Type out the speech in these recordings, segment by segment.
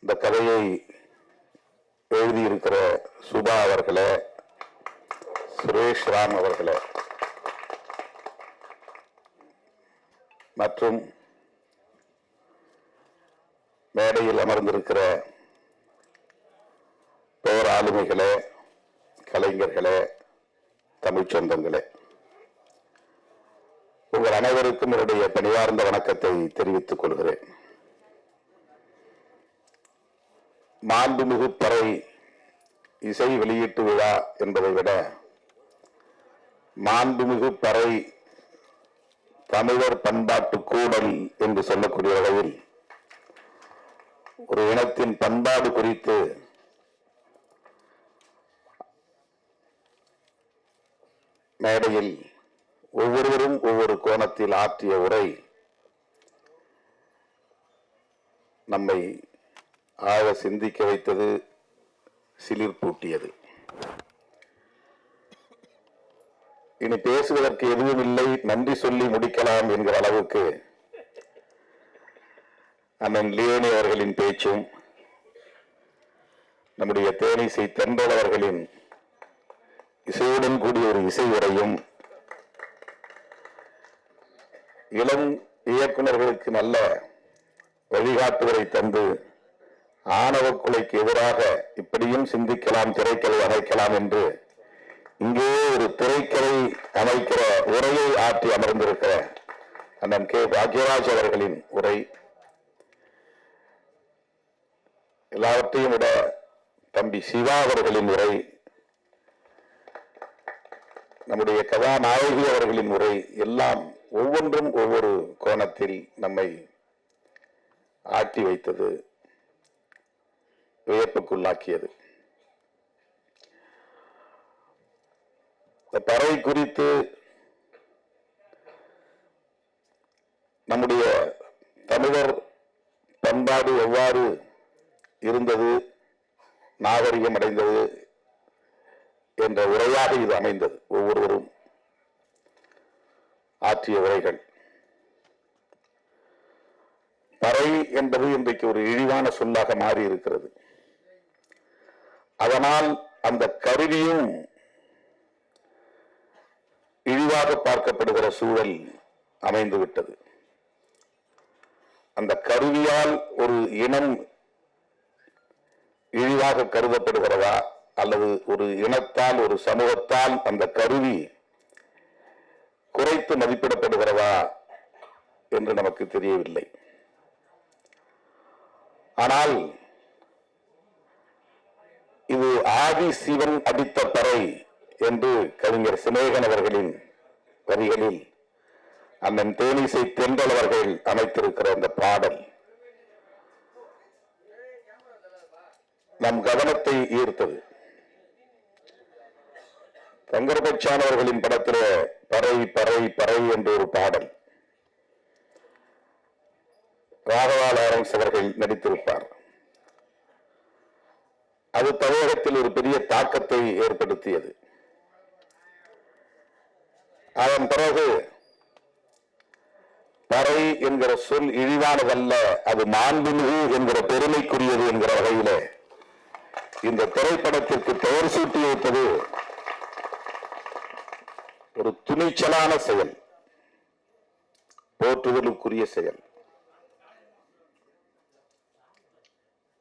இந்த கதையை எழுதியிருக்கிற சுபா அவர்களே, சுரேஷ் ராம் அவர்களே மற்றும் மேடையில் அமர்ந்திருக்கிற பேராளுமைகளே, கலைஞர்களே, தமிழ் சொந்தங்களே, உங்கள் அனைவருக்கும் என்னுடைய பணிவார்ந்த வணக்கத்தை தெரிவித்துக் கொள்கிறேன். மாண்புமிகு பறை இசை வெளியீட்டு விழா என்பதை விட மாண்புமிகு பறை தமிழர் பண்பாட்டு கூடல் என்று சொல்லக்கூடிய வகையில் ஒரு இனத்தின் பண்பாடு குறித்து மேடையில் ஒவ்வொருவரும் ஒவ்வொரு கோணத்தில் ஆற்றிய உரை நம்மை ஆழ சிந்திக்க வைத்தது, சிலிர்ப்பூட்டியது. இனி பேசுவதற்கு எதுவும் இல்லை, நன்றி சொல்லி முடிக்கலாம் என்கிற அளவுக்கு அண்ணன் லியோனி அவர்களின் பேச்சும் நம்முடைய தேனிசை தென்றல் அவர்களின் இசையுடன் கூடிய ஒரு இசை உரையும் இளம் இயக்குநர்களுக்கு நல்ல வழிகாட்டுவரை தந்து ஆணவ கொலைக்கு எதிராக இப்படியும் சிந்திக்கலாம், திரைக்கதை அமைக்கலாம் என்று இங்கே ஒரு திரைக்கதை அமைக்கிற உரையை ஆற்றி அமர்ந்திருக்கிற அண்ணன் கே பாக்யராஜ் அவர்களின் உரை, எல்லாவற்றையும் விட தம்பி சிவா அவர்களின் உரை, நம்முடைய கதாநாயகி அவர்களின் உரை எல்லாம் ஒவ்வொன்றும் ஒவ்வொரு கோணத்தில் நம்மை ஆட்டி வைத்தது, வியப்புக்குள்ளாக்கியது. பறை குறித்து நம்முடைய தமிழர் பண்பாடு எவ்வாறு இருந்தது, நாகரிகம் அடைந்தது என்ற உரையாக இது அமைந்தது. ஒவ்வொருவரும் ஆற்றிய உரைகள். பறை என்பது இன்றைக்கு ஒரு இழிவான சொல்லாக மாறி இருக்கிறது. அதனால் அந்த கருவியும் இழிவாக பார்க்கப்படுகிற சூழல் அமைந்துவிட்டது. அந்த கருவியால் ஒரு இனம் இழிவாக கருதப்படுகிறதா அல்லது ஒரு இனத்தால், ஒரு சமூகத்தால் அந்த கருவி குறைத்து மதிப்பிடப்படுகிறதா என்று நமக்கு தெரியவில்லை. ஆனால் இது ஆதி சிவன் அடித்த பறை என்று கவிஞர் சினேகன் அவர்களின் வரிகளில் அண்ணன் தேனிசை தென்றல் அவர்கள் அமைத்திருக்கிற அந்த பாடல் நம் கவனத்தை ஈர்த்தது. தங்கர்பச்சான் அவர்களின் படத்தில் பறை பறை பறை என்று ஒரு பாடல் ராகவா லாரன்ஸ் அவர்கள் நடித்திருப்பார். அது தமிழகத்தில் ஒரு பெரிய தாக்கத்தை ஏற்படுத்தியது. அதன் பிறகு பறை என்கிற சொல் இழிவானதல்ல, அது மாண்புமிகு என்கிற பெருமைக்குரியது என்கிற வகையில இந்த திரைப்படத்திற்கு பெயர் சூட்டி வைத்தது ஒரு துணிச்சலான செயல், போற்றுதலுக்குரிய செயல்.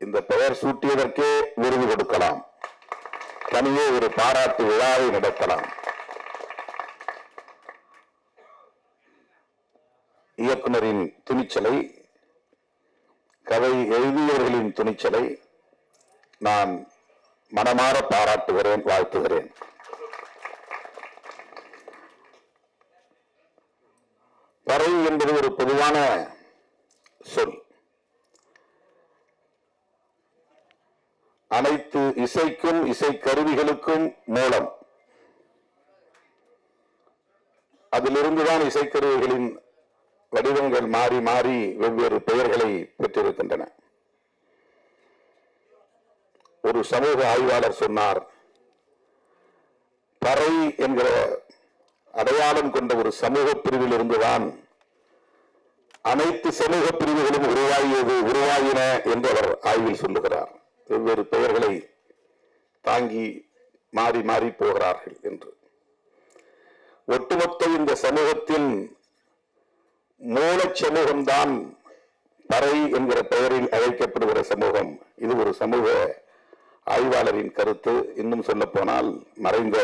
இந்த பெயர் சூட்டியதற்கே விருது கொடுக்கலாம், தனியே ஒரு பாராட்டு விழாவை நடத்தலாம். இயக்குனரின் துணிச்சலை, கதை எழுதியவர்களின் துணிச்சலை நான் மனமாற பாராட்டுகிறேன், வாழ்த்துகிறேன். பறை என்பது ஒரு பொதுவான சொல். அனைத்து இசைக்கும் இசை கருவிகளுக்கும் மூலம். அதிலிருந்துதான் இசைக்கருவிகளின் வடிவங்கள் மாறி மாறி வெவ்வேறு பெயர்களை பெற்றிருக்கின்றன. ஒரு சமூக ஆய்வாளர் சொன்னார், பறை என்கிற அடையாளம் கொண்ட ஒரு சமூக பிரிவில் இருந்துதான் அனைத்து சமூக பிரிவுகளும் உருவாயின என்று அவர் ஆய்வில் சொல்லுகிறார். வெவ்வேறு பெயர்களை தாங்கி மாறி மாறி போகிறார்கள் என்று. ஒட்டுமொத்த இந்த சமூகத்தின் மூல சமூகம்தான் பறை என்கிற பெயரில் அழைக்கப்படுகிற சமூகம். இது ஒரு சமூக ஆய்வாளரின் கருத்து. இன்னும் சொல்ல போனால் மறைந்த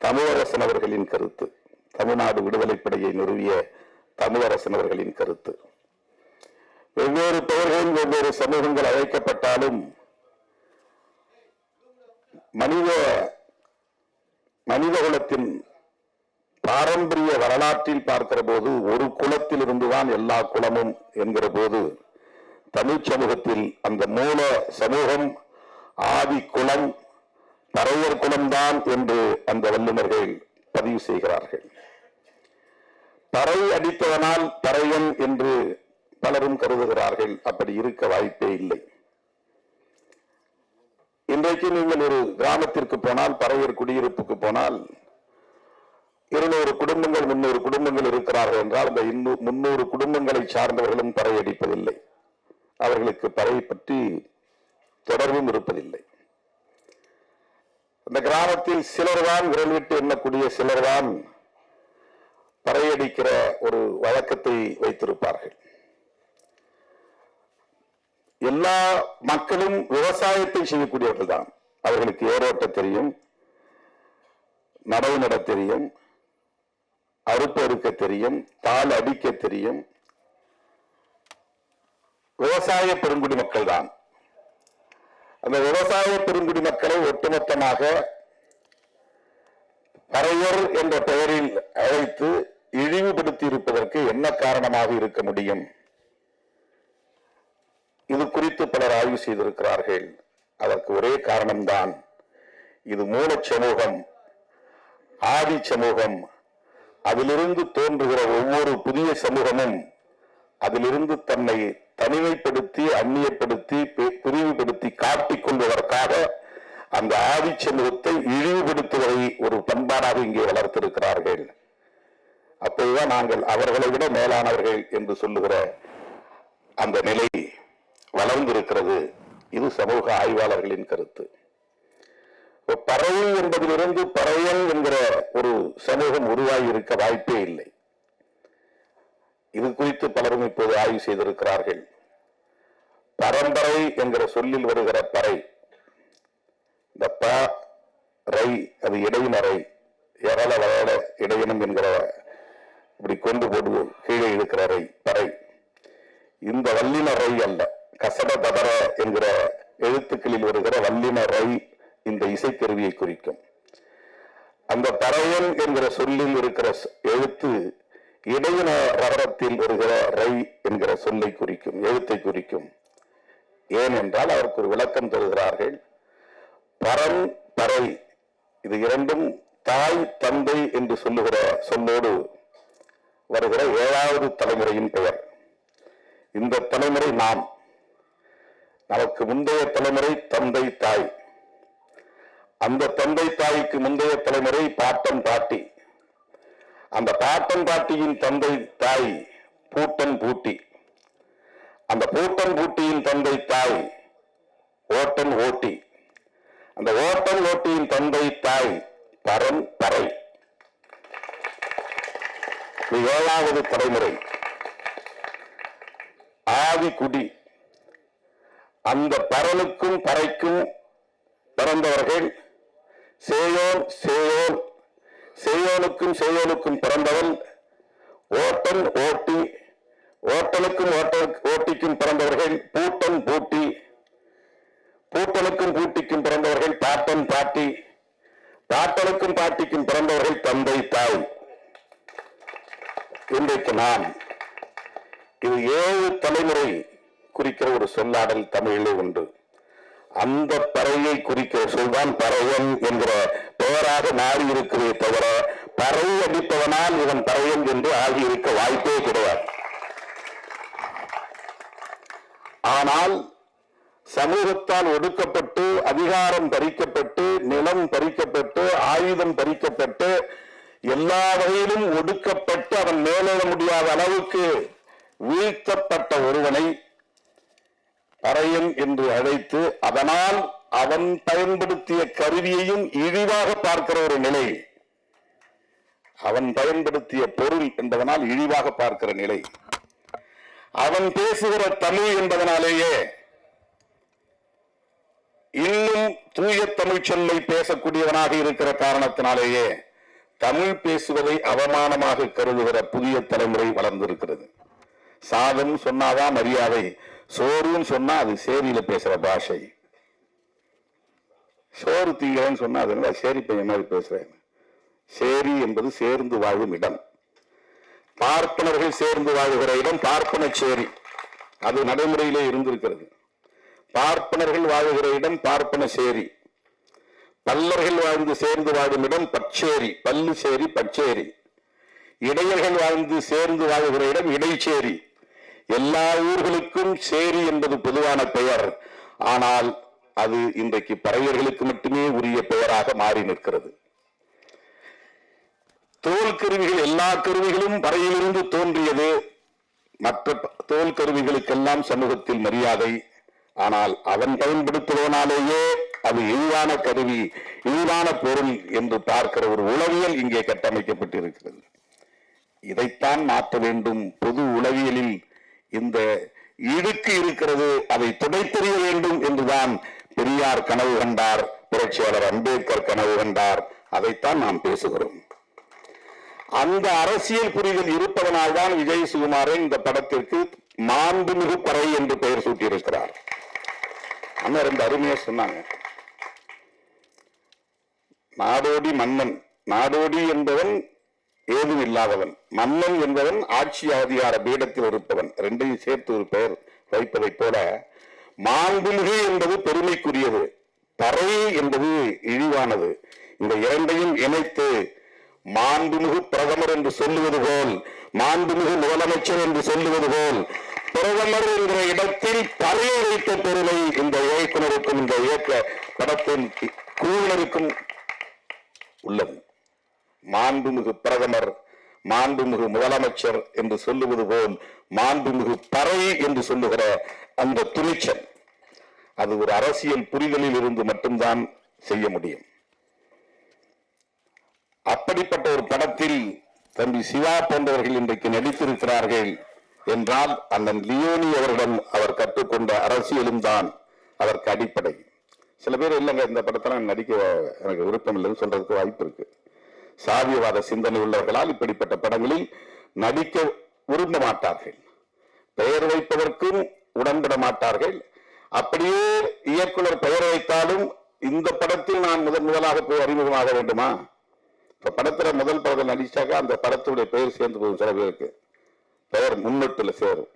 தமிழரசன் அவர்களின் கருத்து, தமிழ்நாடு விடுதலைப்படையை நிறுவிய தமிழரசன் அவர்களின் கருத்து. வெவ்வேறு பெயர்களில் வெவ்வேறு சமூகங்கள் அழைக்கப்பட்டாலும் மனிதகுலத்தின் பாரம்பரிய வரலாற்றில் பார்க்கிற போது ஒரு குலத்தில் இருந்துதான் எல்லா குலமும் என்கிற போது தமிழ் சமூகத்தில் அந்த மூல சமூகம் ஆதி குலம் பறையர் குலம்தான் என்று அந்த வல்லுநர்கள் பதிவு செய்கிறார்கள். பறை அடித்தவனால் பறையன் என்று பலரும் கருதுகிறார்கள். அப்படி இருக்க வாய்ப்பே இல்லை. இன்றைக்கு நீங்கள் ஒரு கிராமத்திற்கு போனால், பறையர் குடியிருப்புக்கு போனால் 200 குடும்பங்கள் 300 குடும்பங்கள் இருக்கிறார்கள் என்றால் அந்த 300 குடும்பங்களை சார்ந்தவர்களும் பறை அடிப்பதில்லை. அவர்களுக்கு பறை பற்றி தொடர்பும் இருப்பதில்லை. அந்த கிராமத்தில் சிலர்தான், விரல் விட்டு எண்ணக்கூடிய சிலர்தான் பறையடிக்கிற ஒரு வழக்கத்தை வைத்திருப்பார்கள். எல்லா மக்களும் விவசாயத்தை செய்யக்கூடியவர்கள் தான். அவர்களுக்கு ஏரோட்ட தெரியும், நடவு நட தெரியும், அறுப்பு அறுக்க தெரியும், தாள் அடிக்க தெரியும். விவசாய பெருங்குடி மக்கள் தான். அந்த விவசாய பெருங்குடி மக்களை ஒட்டுமொத்தமாக பறையர் என்ற பெயரில் அழைத்து இழிவுபடுத்தி இருப்பதற்கு என்ன காரணமாக இருக்க முடியும்? இது குறித்து பலர் ஆய்வு செய்திருக்கிறார்கள். அதற்கு ஒரே காரணம்தான், இது மூல சமூகம், ஆதி சமூகம். அதிலிருந்து தோன்றுகிற ஒவ்வொரு புதிய சமூகமும் அதிலிருந்து தன்னை தனிமைப்படுத்தி, அந்நியப்படுத்தி, பிரிவுபடுத்தி காட்டிக் கொள்வதற்காக அந்த ஆதி சமூகத்தை இழிவுபடுத்துவதை ஒரு பண்பாடாக இங்கே வளர்த்திருக்கிறார்கள். அப்போதுதான் நாங்கள் அவர்களை விட மேலானவர்கள் என்று சொல்லுகிற அந்த நிலை வளர்ந்திருக்கிறது. இது சமூக ஆய்வாளர்களின் கருத்து. பறை என்பதிலிருந்து பறையன் என்கிற ஒரு சமூகம் உருவாகி இருக்க வாய்ப்பே இல்லை. இது குறித்து பலரும் இப்போது ஆய்வு செய்திருக்கிறார்கள். பரம்பரை என்கிற சொல்லில் வருகிற பறை, இந்த பறை அது இடையினரை, எரள வளர இடையினம் என்கிற இப்படி கொண்டு போடு கீழே இருக்கிற ரை பறை. இந்த வல்லின ரை அல்ல, கசட தபர என்கிற எழுத்துக்களில் வருகிற வல்லின ரை இந்த இசைக்கருவியை குறிக்கும். அந்த பறையன் என்கிற சொல்லில் இருக்கிற எழுத்து இடையின ரகரத்தில் வருகிற ரை என்கிற சொல்லை குறிக்கும், எழுத்தை குறிக்கும். ஏனென்றால் அதற்கு ஒரு விளக்கம் தருகிறார்கள். பரன் பறை இது இரண்டும் தாய் தந்தை என்று சொல்லுகிற சொல்லோடு வருகிற 7வது தலைமுறையின் பெயர். இந்த தலைமுறை நாம், நமக்கு முந்தைய தலைமுறை தந்தை தாய், அந்த தந்தை தாய்க்கு முந்தைய தலைமுறை பாட்டன் பாட்டி, அந்த பாட்டன் பாட்டியின் தந்தை தாய் பூட்டன் பூட்டி, அந்த பூட்டன் பூட்டியின் தந்தை தாய் ஓட்டன் ஓட்டி, அந்த ஓட்டன் ஓட்டியின் தந்தை தாய் பரன் பறை. 7வது தலைமுறை ஆதி குடி. அந்த பரனுக்கும் பறைக்கும் பிறந்தவர்கள் சேயோன் சேயோன், சேயோனுக்கும் சேயோனுக்கும் பிறந்தவள் ஓட்டன் ஓட்டி, ஓட்டனுக்கும் ஓட்டிக்கும் பிறந்தவர்கள் பூட்டன் பூட்டி, பூட்டனுக்கும் பூட்டிக்கும் பிறந்தவர்கள் பாட்டன் பாட்டி, பாட்டனுக்கும் பாட்டிக்கும் பிறந்தவர்கள் தந்தை தாய். இன்றைக்கு நாம் இது 7 தலைமுறை குறிக்கிற ஒரு சொல்லாடல் தமிழிலே உண்டு. அந்த பறையை குறிக்கிற சொல்தான் பறையன் என்கிற பெயராக மாறி இருக்கிறதே தவிர பறை அடிப்பவனால் இவன் பறையன் என்று ஆகியிருக்க வாய்ப்பே கிடையாது. ஆனால் சமூகத்தால் ஒடுக்கப்பட்டு, அதிகாரம் பறிக்கப்பட்டு, நிலம் பறிக்கப்பட்டு, ஆயுதம் பறிக்கப்பட்டு, எல்லா வகையிலும் ஒடுக்கப்பட்டு அவன் மேலேற முடியாத அளவுக்கு வீழ்த்தப்பட்ட ஒருவனை பறையன் என்று அழைத்து அதனால் அவன் பயன்படுத்திய கருவியையும் இழிவாக பார்க்கிற ஒரு நிலை, அவன் பயன்படுத்திய பொருள் என்பதனால் இழிவாக பார்க்கிற நிலை, அவன் பேசுகிற தமிழ் என்பதனாலேயே இன்னும் தூய தமிழ் சொல்லை பேசக்கூடியவனாக இருக்கிற காரணத்தினாலேயே தமிழ் பேசுவதை அவமானமாக கருதுகிற புதிய தலைமுறை வளர்ந்திருக்கிறது. சாதம் சொன்னாதான் மரியாதை, சோறுன்னு சொன்னா அது சேரியில பேசுற பாஷை. சோறு தீங்கிறேன்னு சொன்னா அது சேரி பையன் மாதிரி பேசுறேன். சேரி என்பது சேர்ந்து வாழும் இடம். பார்ப்பனர்கள் சேர்ந்து வாழுகிற இடம் பார்ப்பன சேரி, அது நடைமுறையிலே இருந்திருக்கிறது. பார்ப்பனர்கள் வாழுகிற இடம் பார்ப்பன சேரி, பல்லர்கள் வாழ்ந்து சேர்ந்து வாழும் இடம் பச்சேரி, பல்லு சேரி பச்சேரி, இடையர்கள் வாழ்ந்து சேர்ந்து வாழுகிற இடம் இடைச்சேரி. எல்லா ஊர்களுக்கும் சேரி என்பது பொதுவான பெயர். ஆனால் அது இன்றைக்கு பறையர்களுக்கு மட்டுமே உரிய பெயராக மாறி நிற்கிறது. தோல் கருவிகள், எல்லா கருவிகளும் பறையிலிருந்து தோன்றியது. மற்ற தோல் கருவிகளுக்கெல்லாம் சமூகத்தில் மரியாதை. ஆனால் அவன் பயன்படுத்துவதனாலேயே அது இழிவான கருவி, இழிவான பொருள் என்று பார்க்கிற ஒரு உளவியல் இங்கே கட்டமைக்கப்பட்டிருக்கிறது. இதைத்தான் மாற்ற வேண்டும். பொது உளவியலில் இந்த இழுக்கு இருக்கிறது, அதை துடைத்தெறிய வேண்டும் என்றுதான் பெரியார் கனவு கண்டார், புரட்சியாளர் அம்பேத்கர் கனவு கண்டார். அதைத்தான் நாம் பேசுகிறோம். அந்த அரசியல் புரிதல் இருப்பதனால்தான் விஜய் சுகுமாரன் இந்த படத்திற்கு மாண்புமிகு பறை என்று பெயர் சூட்டியிருக்கிறார். அண்ணா ரொம்ப அருமையா சொன்னாங்க. நாடோடி மன்னன், நாடோடி என்பவன் ஏதும் இல்லாதவன், மன்னன் என்பவன் ஆட்சி அதிகார பீடத்தில் இருப்பவன். ரெண்டையும் சேர்த்து ஒரு பெயர் வைப்பதை போல மாண்புமிகு என்பது பெருமைக்குரியது, பறை என்பது இழிவானது. இந்த இரண்டையும் இணைத்து மாண்புமிகு பிரதமர் என்று சொல்லுவது போல், மாண்புமிகு முதலமைச்சர் என்று சொல்லுவது போல், பிரதமர் என்ற இடத்தில் பறையை வைத்த பொருளை இந்த இயக்குனருக்கும் இந்த இயக்க படத்தின் குழுவினருக்கும் உள்ளது. மாண்புமிகு பிரதமர், மாண்புமிகு முதலமைச்சர் என்று சொல்லுவது போல் மாண்புமிகு பறை என்று சொல்லுகிற அந்த துணிச்சல், அது ஒரு அரசியல் புரிதலில் இருந்து மட்டும்தான் செய்ய முடியும். அப்படிப்பட்ட ஒரு படத்தில் தம்பி சிவா போன்றவர்கள் இன்றைக்கு நடித்திருக்கிறார்கள் என்றால் அண்ணன் லியோனி அவரிடம் அவர் கற்றுக்கொண்ட அரசியலும் தான் அதற்கு அடிப்படை. சில பேர் இல்லைங்க இந்த படத்தெல்லாம் நடிக்க எனக்கு விருப்பம் இல்லைன்னு சொல்றதுக்கு வாய்ப்பு இருக்கு. சாதியவாத சிந்தனை உள்ளவர்களால் இப்படிப்பட்ட படங்களில் நடிக்க விரும்ப மாட்டார்கள், பெயர் வைப்பதற்கும் உடன்பட மாட்டார்கள். அப்படியே இயக்குனர் பெயர் வைத்தாலும் இந்த படத்தில் நான் முதலாக போய் அறிமுகமாக வேண்டுமா? இப்ப படத்துல முதல் படத்தில் நடிச்சாக்கா அந்த படத்துடைய பெயர் சேர்ந்து போகும். சில பேருக்கு பெயர் முன்னெட்டுல சேரும்.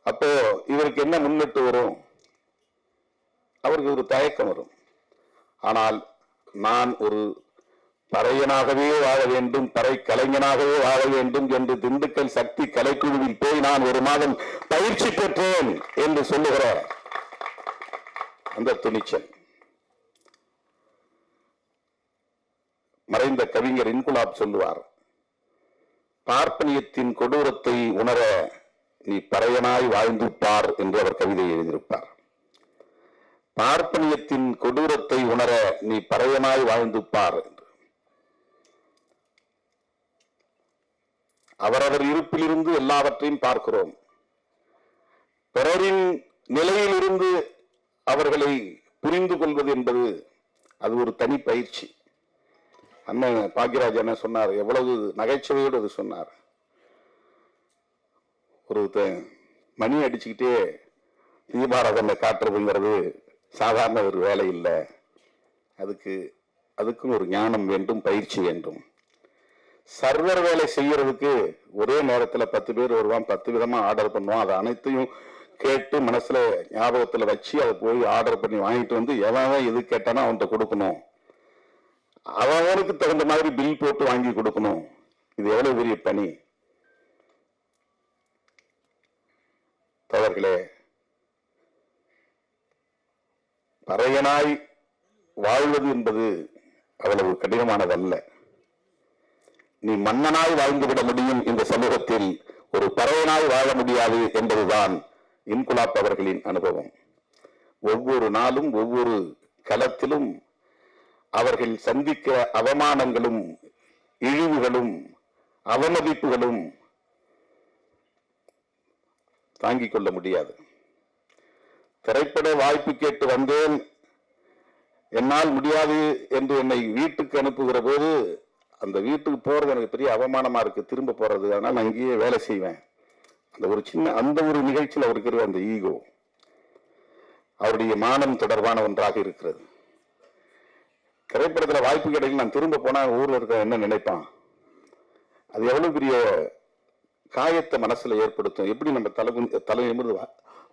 அப்போ இவருக்கு என்ன முன்னெட்டு வரும்? அவருக்கு ஒரு தயக்கம் வரும். ஆனால் நான் ஒரு பறையனாகவே வாழ வேண்டும், பறை கலைஞனாகவே வாழ வேண்டும் என்று திண்டுக்கல் சக்தி கலைக்குழுவில் போய் நான் ஒரு மாதம் பயிற்சி பெற்றேன் என்று சொல்லுகிற அந்த துணிச்சல். மறைந்த கவிஞர் இன்குலாப் சொல்லுவார், பார்ப்பனியத்தின் கொடூரத்தை உணர நீ பறையனாய் வாழ்ந்து பார் என்று அவர் கவிதை எழுதியிருப்பார். பார்ப்பனியத்தின் கொடூரத்தை உணர நீ பறையனாய் வாழ்ந்து பார் என்று. அவரவர் இருப்பிலிருந்து எல்லாவற்றையும் பார்க்கிறோம். பிறரின் நிலையிலிருந்து அவர்களை புரிந்து கொள்வது என்பது அது ஒரு தனி பயிற்சி. அண்ணன் பாக்யராஜ் என்ன சொன்னார், எவ்வளவு நகைச்சுவையோடு அது சொன்னார். ஒரு மணி அடிச்சுக்கிட்டே தீபாராதனை காட்டுறதுங்கிறது சாதாரண ஒரு வேலை இல்லை. அதுக்கும் ஒரு ஞானம் வேண்டும், பயிற்சி வேண்டும். சர்வர் வேலை செய்யறதுக்கு ஒரே நேரத்தில் 10 பேர் வருவான், 10 விதமா ஆர்டர் பண்ணுவான். அதை அனைத்தையும் கேட்டு மனசுல ஞாபகத்துல வச்சு அதை போய் ஆர்டர் பண்ணி வாங்கிட்டு வந்து எவன் எது கேட்டானோ அவன்கிட்ட கொடுக்கணும். அவனுக்கு தகுந்த மாதிரி பில் போட்டு வாங்கி கொடுக்கணும். இது எவ்வளவு பெரிய பணி தவர்களே. பறையனாய் வாழ்வது என்பது அவ்வளவு கடினமானதல்ல. நீ மன்னனாய் வாழ்ந்துவிட முடியும் இந்த சமூகத்தில். ஒரு பறையனாய் வாழ முடியாது என்பதுதான் இன்குலாப் அவர்களின் அனுபவம். ஒவ்வொரு நாளும் ஒவ்வொரு களத்திலும் அவர்கள் சந்திக்கிற அவமானங்களும் இழிவுகளும் அவமதிப்புகளும் தாங்கிக் கொள்ள முடியாது. திரைப்பட வாய்ப்பு கேட்டு வந்தேன், என்னால் முடியாது என்று என்னை வீட்டுக்கு அனுப்புகிற போது அந்த வீட்டுக்கு போறது எனக்கு பெரிய அவமானமா இருக்கு, திரும்ப போறது. ஆனால் நான் இங்கேயே வேலை செய்வேன். அந்த ஒரு சின்ன அந்த ஒரு நிகழ்ச்சியில் அவருக்கு இருக்கிற அந்த ஈகோ அவருடைய மானம் தொடர்பான ஒன்றாக இருக்கிறது. திரைப்படத்தில் வாய்ப்பு கிடைக்கல, நான் திரும்ப போனா ஊர்ல இருக்க என்ன நினைப்பான், அது எவ்வளவு பெரிய காயத்தை மனசுல ஏற்படுத்தும். எப்படி நம்ம தலை நிமிர்ந்து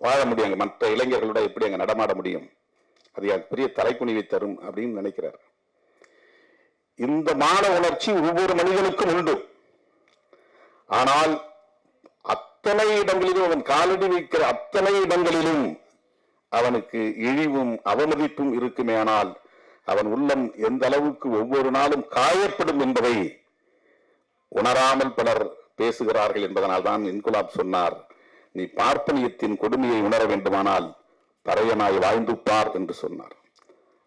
வாழ முடியும், மற்ற இளைஞர்களோட எப்படி அங்க நடமாட முடியும், அது எனக்கு பெரிய தலைக்குனிவை தரும் அப்படின்னு நினைக்கிறார். இந்த மான உணர்ச்சி ஒவ்வொரு மனிதனுக்கும் உண்டு. ஆனால் அத்தனை இடங்களிலும் அவன் காலடி வைக்கிற அத்தனை இடங்களிலும் அவனுக்கு இழிவும் அவமதிப்பும் இருக்குமே. ஆனால் அவன் உள்ளம் எந்த அளவுக்கு ஒவ்வொரு நாளும் காயப்படும் என்பதை உணராமல் பலர் பேசுகிறார்கள் என்பதனால் தான் இன்குலாப் சொன்னார், நீ பார்ப்பனியத்தின் கொடுமையை உணர வேண்டுமானால் பறையனாய் வாழ்ந்து பார் என்று சொன்னார்.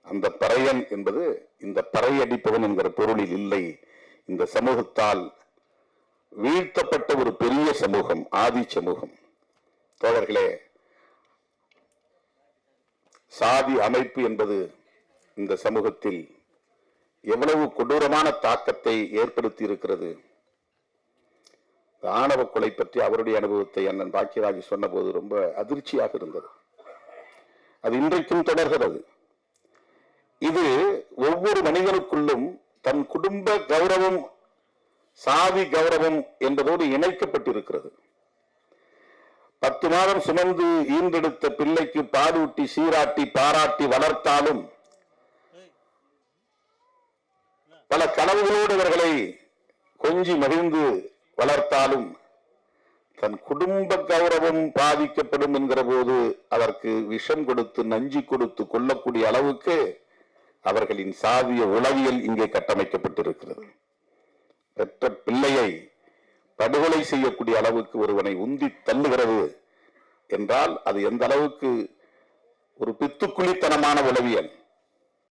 அந்த பறையன் என்பது இந்த பறையடிப்பவன் என்கிற பொருளில் இல்லை. இந்த சமூகத்தால் வீழ்த்தப்பட்ட ஒரு பெரிய சமூகம், ஆதி சமூகம். தோழர்களே, சாதி அமைப்பு என்பது இந்த சமூகத்தில் எவ்வளவு கொடூரமான தாக்கத்தை ஏற்படுத்தி இருக்கிறது. ஆணவ கொலை பற்றி அவருடைய அனுபவத்தை அண்ணன் பாக்கியராஜ் சொன்ன போது ரொம்ப அதிர்ச்சியாக இருந்தது. அது இன்றைக்கும் தொடர்கிறது. இது ஒவ்வொரு மனிதனுக்குள்ளும் தன் குடும்ப கௌரவம், சாதி கௌரவம் என்பதோடு இணைக்கப்பட்டிருக்கிறது. 10 மாதம் சுமந்து ஈன்றெடுத்த பிள்ளைக்கு பாலூட்டி சீராட்டி பாராட்டி வளர்த்தாலும், பல கனவுகளோடு இவர்களை கொஞ்சி மகிழ்ந்து வளர்த்தாலும் தன் குடும்ப கௌரவம் பாதிக்கப்படும் என்கிற போது அதற்கு விஷம் கொடுத்து நஞ்சு கொடுத்து கொள்ளக்கூடிய அளவுக்கு அவர்களின் சாதிய உளவியல் இங்கே கட்டமைக்கப்பட்டிருக்கிறது. பெற்ற பிள்ளையை படுகொலை செய்யக்கூடிய அளவுக்கு ஒருவனை உந்தி தள்ளுகிறது என்றால் அது எந்த அளவுக்கு ஒரு பித்துக்குளித்தனமான உளவியல்.